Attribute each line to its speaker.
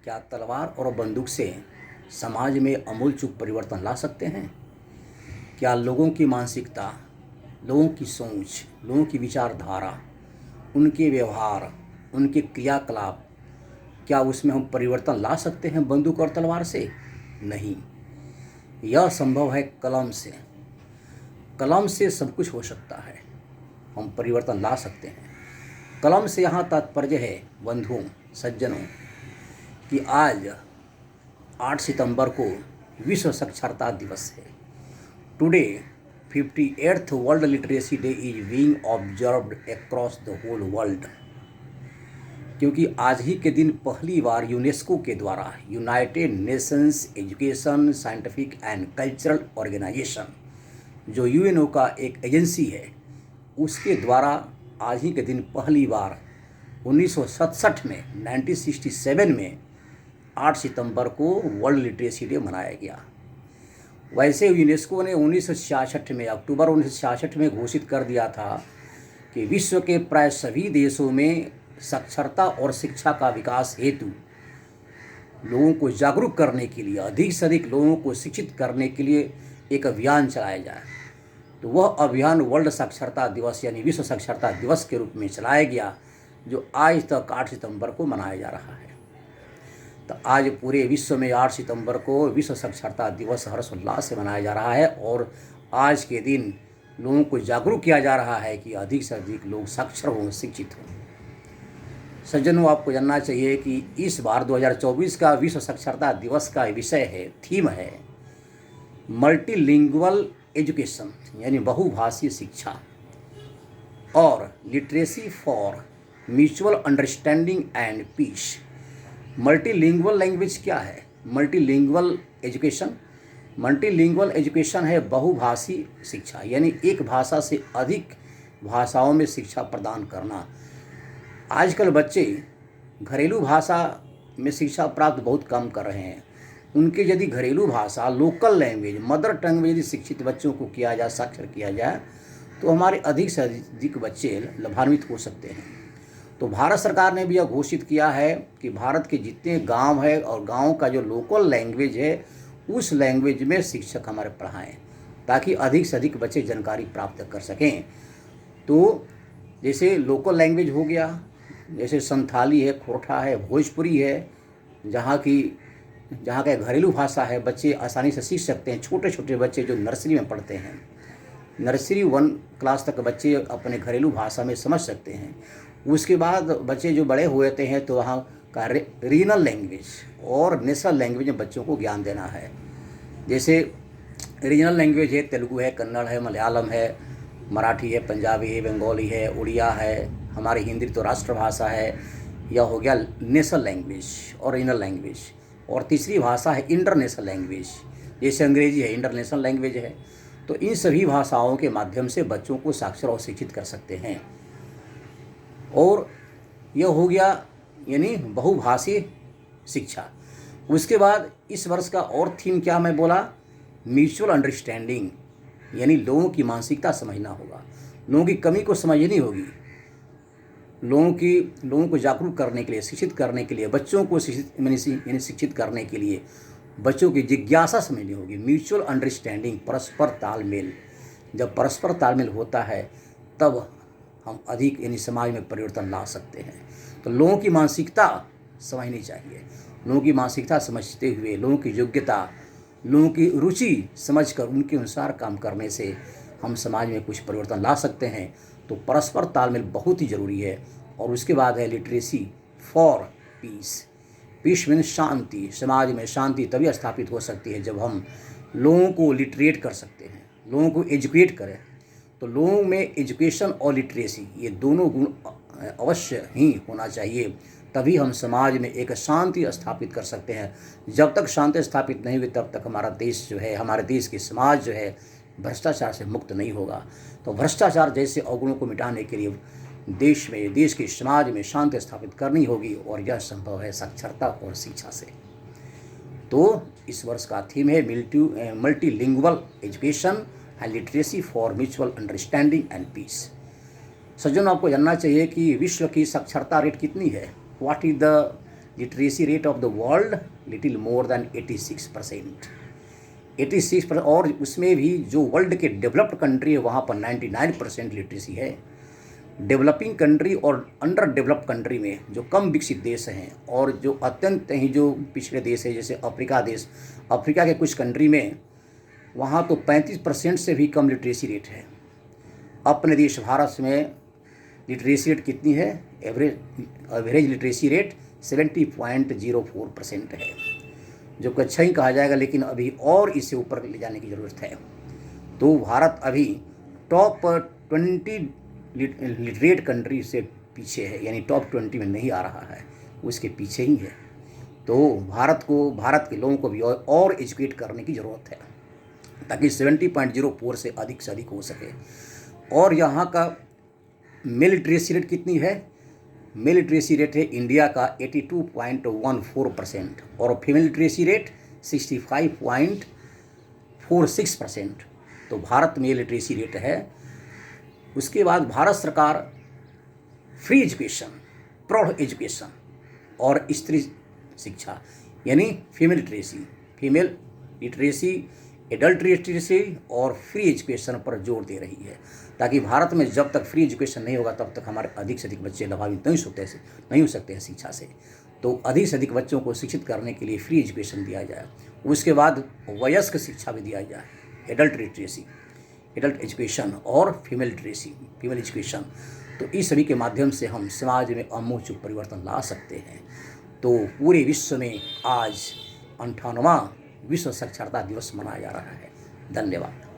Speaker 1: क्या तलवार और बंदूक से समाज में आमूल-चूल परिवर्तन ला सकते हैं? क्या लोगों की मानसिकता, लोगों की सोच, लोगों की विचारधारा, उनके व्यवहार, उनके क्रियाकलाप, क्या उसमें हम परिवर्तन ला सकते हैं बंदूक और तलवार से? नहीं। यह संभव है कलम से। कलम से सब कुछ हो सकता है। हम परिवर्तन ला सकते हैं। कलम से यहाँ तात्पर्य है बंधुओं, सज्जनों, कि आज 8 सितंबर को विश्व साक्षरता दिवस है। Today 58th world literacy day is being observed across the whole world. क्योंकि आज ही के दिन पहली बार यूनेस्को के द्वारा United Nations education scientific and cultural organisation, जो यूएनओ का एक एजेंसी है, उसके द्वारा आज ही के दिन पहली बार 1967 में 1967 में 8 सितंबर को वर्ल्ड लिटरेसी डे मनाया गया। वैसे यूनेस्को ने 1966 में अक्टूबर 1966 में घोषित कर दिया था कि विश्व के प्राय सभी देशों में साक्षरता और शिक्षा का विकास हेतु लोगों को जागरूक करने के लिए, अधिक से अधिक लोगों को शिक्षित करने के लिए एक अभियान चलाया जाए। तो वह अभियान वर्ल्ड साक्षरता दिवस यानी विश्व साक्षरता दिवस के रूप में चलाया गया, जो आज तक 8 सितंबर को मनाया जा रहा है। तो आज पूरे विश्व में 8 सितंबर को विश्व साक्षरता दिवस हर्षोल्लास से मनाया जा रहा है और आज के दिन लोगों को जागरूक किया जा रहा है कि अधिक से अधिक लोग साक्षर हों, शिक्षित हों। सज्जनों, आपको जानना चाहिए कि इस बार 2024 का विश्व साक्षरता दिवस का विषय है, थीम है मल्टीलिंगुअल एजुकेशन यानी बहुभाषीय शिक्षा और literacy for mutual understanding and peace. Multilingual language क्या है? मल्टीलिंगुअल एजुकेशन है बहुभाषी शिक्षा, यानी एक भाषा से अधिक भाषाओं में शिक्षा प्रदान करना। आजकल बच्चे घरेलू भाषा में शिक्षा प्राप्त बहुत कम कर रहे हैं। उनके यदि घरेलू भाषा, लोकल लैंग्वेज, मदर टंग में यदि शिक्षित बच्चों को किया जाए, साक्षर किया जाए, तो हमारे अधिक से अधिक बच्चे लाभान्वित हो सकते हैं। तो भारत सरकार ने भी यह घोषित किया है कि भारत के जितने गांव है और गांव का जो लोकल लैंग्वेज है, उस लैंग्वेज में शिक्षक हमारे पढ़ाएं, ताकि अधिक से अधिक बच्चे जानकारी प्राप्त कर सकें। तो जैसे लोकल लैंग्वेज हो गया, जैसे संथाली है, खोरठा है, भोजपुरी है, जहाँ का घरेलू भाषा है, बच्चे आसानी से सीख सकते हैं। छोटे छोटे बच्चे जो नर्सरी में पढ़ते हैं, नर्सरी 1 क्लास तक बच्चे अपने घरेलू भाषा में समझ सकते हैं। उसके बाद बच्चे जो बड़े हुए हैं तो वहाँ का रीजनल लैंग्वेज और नेशनल लैंग्वेज में बच्चों को ज्ञान देना है। जैसे रीजनल लैंग्वेज है, तेलुगु है, कन्नड़ है, मलयालम है, मराठी है, पंजाबी है, बंगाली है, उड़िया है, हमारी हिंदी तो राष्ट्रभाषा है। यह हो गया नेशनल लैंग्वेज और रीजनल लैंग्वेज। और तीसरी भाषा है इंटरनेशनल लैंग्वेज, जैसे अंग्रेजी है, इंटरनेशनल लैंग्वेज है। तो इन सभी भाषाओं के माध्यम से बच्चों को साक्षर और शिक्षित कर सकते हैं। और यह हो गया यानी बहुभाषीय शिक्षा। उसके बाद इस वर्ष का और थीम क्या मैं बोला? म्यूचुअल अंडरस्टैंडिंग, यानी लोगों की मानसिकता समझना होगा, लोगों की कमी को समझनी होगी, लोगों को जागरूक करने के लिए, शिक्षित करने के लिए, बच्चों को शिक्षित करने के लिए बच्चों की जिज्ञासा समझनी होगी। म्यूचुअल अंडरस्टैंडिंग, परस्पर तालमेल। जब परस्पर तालमेल होता है तब हम अधिक यानी समाज में परिवर्तन ला सकते हैं। तो लोगों की मानसिकता समझनी चाहिए। लोगों की मानसिकता समझते हुए, लोगों की योग्यता, लोगों की रुचि समझकर उनके अनुसार काम करने से हम समाज में कुछ परिवर्तन ला सकते हैं। तो परस्पर तालमेल बहुत ही ज़रूरी है। और उसके बाद है literacy for peace. Peace means शांति। समाज में शांति तभी स्थापित हो सकती है जब हम लोगों को लिटरेट कर सकते हैं, लोगों को एजुकेट करें। तो लोगों में एजुकेशन और लिटरेसी ये दोनों गुण अवश्य ही होना चाहिए, तभी हम समाज में एक शांति स्थापित कर सकते हैं। जब तक शांति स्थापित नहीं हुई तब तक हमारा देश जो है, हमारे देश की समाज जो है, भ्रष्टाचार से मुक्त नहीं होगा। तो भ्रष्टाचार जैसे अवगुणों को मिटाने के लिए देश के समाज में शांति स्थापित करनी होगी, और यह संभव है साक्षरता और शिक्षा से। तो इस वर्ष का थीम है multilingual education and literacy for mutual understanding and peace. सज्जनों, आपको जानना चाहिए कि विश्व की साक्षरता रेट कितनी है। What is the literacy rate of the world little more than 86%। 86%, और उसमें भी जो वर्ल्ड के डेवलप्ड कंट्री है वहाँ पर 99% लिटरेसी है। डेवलपिंग कंट्री और अंडर डेवलप्ड कंट्री में जो कम विकसित देश हैं और जो अत्यंत ही जो पिछड़े देश है, जैसे अफ्रीका देश, अफ्रीका के कुछ कंट्री में वहाँ तो 35% से भी कम लिटरेसी रेट है। अपने देश भारत में लिटरेसी रेट कितनी है? एवरेज लिटरेसी रेट 70.04% है, जो कि अच्छा ही कहा जाएगा, लेकिन अभी और इसे ऊपर ले जाने की ज़रूरत है। तो भारत अभी टॉप 20 लिटरेट कंट्री से पीछे है, यानी टॉप 20 में नहीं आ रहा है, उसके पीछे ही है। तो भारत के लोगों को भी और एजुकेट करने की ज़रूरत है ताकि 70.04 से अधिक हो सके। और यहाँ का मेल लिटरेसी रेट कितनी है? मेल लिटरेसी रेट है इंडिया का 82.14% और फीमेल लिटरेसी रेट 65.46%। तो भारत में लिटरेसी रेट है। उसके बाद भारत सरकार फ्री एजुकेशन, प्रौढ़ एजुकेशन और स्त्री शिक्षा यानी फीमेल लिटरेसी, एडल्ट लिटरेसी और फ्री एजुकेशन पर जोर दे रही है, ताकि भारत में जब तक फ्री एजुकेशन नहीं होगा तब तक हमारे अधिक से अधिक बच्चे लाभान्वित नहीं हो सकते हैं शिक्षा से। तो अधिक से अधिक बच्चों को शिक्षित करने के लिए फ्री एजुकेशन दिया जाए। उसके बाद वयस्क शिक्षा भी दिया जाए, एडल्ट एजुकेशन और फीमेल एजुकेशन। तो इस सभी के माध्यम से हम समाज में आमूल परिवर्तन ला सकते हैं। तो पूरे विश्व में आज 98वां विश्व साक्षरता दिवस मनाया जा रहा है। धन्यवाद।